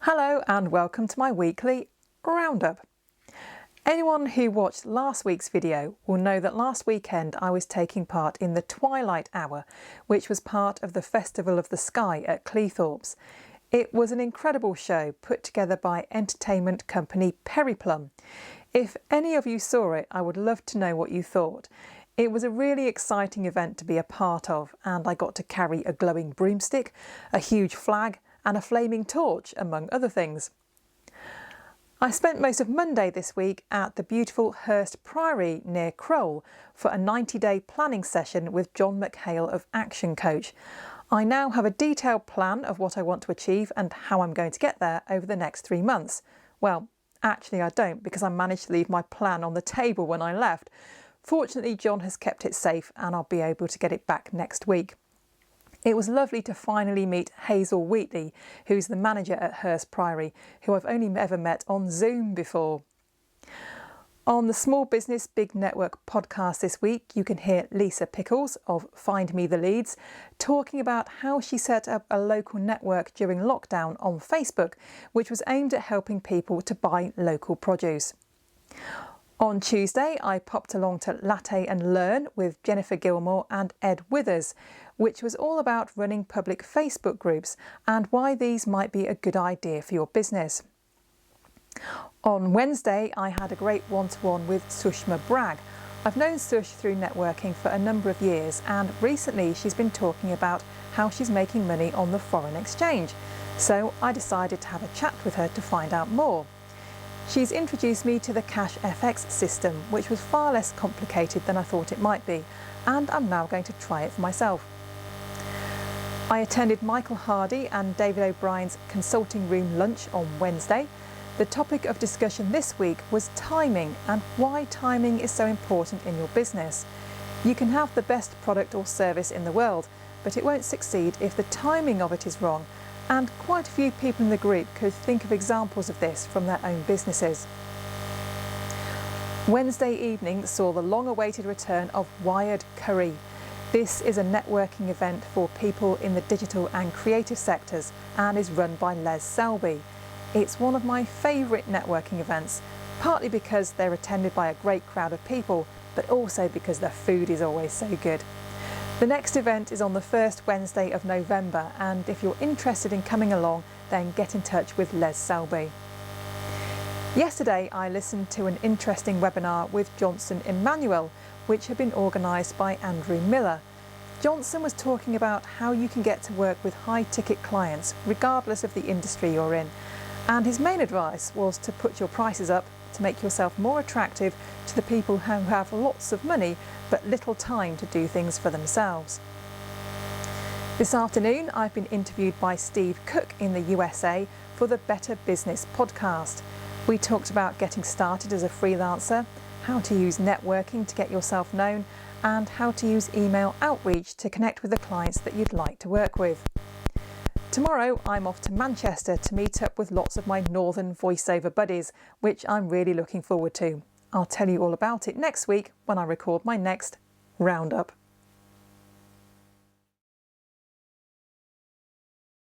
Hello and welcome to my weekly roundup. Anyone who watched last week's video will know that last weekend I was taking part in the Twilight Hour, which was part of the Festival of the Sky at Cleethorpes. It was an incredible show put together by entertainment company Periplum. If any of you saw it, I would love to know what you thought. It was a really exciting event to be a part of, and I got to carry a glowing broomstick, a huge flag and a flaming torch, among other things. I spent most of Monday this week at the beautiful Hirst Priory near Crowle for a 90-day planning session with John McHale of ActionCoach. I now have a detailed plan of what I want to achieve and how I'm going to get there over the next 3 months. Well, actually I don't, because I managed to leave my plan on the table when I left. Fortunately, John has kept it safe and I'll be able to get it back next week. It was lovely to finally meet Hazel Wheatley, who's the manager at Hirst Priory, who I've only ever met on Zoom before. On the Small Business Big Network podcast this week, you can hear Leisa of Find Me the Leads talking about how she set up a local network during lockdown on Facebook, which was aimed at helping people to buy local produce. On Tuesday, I popped along to Latte and Learn with Jennifer Gilmore and Ed Withers, which was all about running public Facebook groups and why these might be a good idea for your business. On Wednesday, I had a great one-to-one with Sushma Bragg. I've known Sush through networking for a number of years, and recently she's been talking about how she's making money on the foreign exchange. So I decided to have a chat with her to find out more. She's introduced me to the Cash FX system, which was far less complicated than I thought it might be, and I'm now going to try it for myself. I attended Michael Hardy and David O'Brien's consulting room lunch on Wednesday. The topic of discussion this week was timing and why timing is so important in your business. You can have the best product or service in the world, but it won't succeed if the timing of it is wrong. And quite a few people in the group could think of examples of this from their own businesses. Wednesday evening saw the long-awaited return of Wired Curry. This is a networking event for people in the digital and creative sectors and is run by Les Selby. It's one of my favourite networking events, partly because they're attended by a great crowd of people, but also because their food is always so good. The next event is on the first Wednesday of November, and if you're interested in coming along, then get in touch with Les Selby. Yesterday I listened to an interesting webinar with Johnson Emmanuel, which had been organised by Andrew Miller. Johnson was talking about how you can get to work with high-ticket clients, regardless of the industry you're in, and his main advice was to put your prices up to make yourself more attractive to the people who have lots of money but little time to do things for themselves. This afternoon I've been interviewed by Steve Cook in the USA for the Better Business podcast. We talked about getting started as a freelancer, how to use networking to get yourself known, and how to use email outreach to connect with the clients that you'd like to work with. Tomorrow I'm off to Manchester to meet up with lots of my northern voiceover buddies, which I'm really looking forward to. I'll tell you all about it next week when I record my next roundup.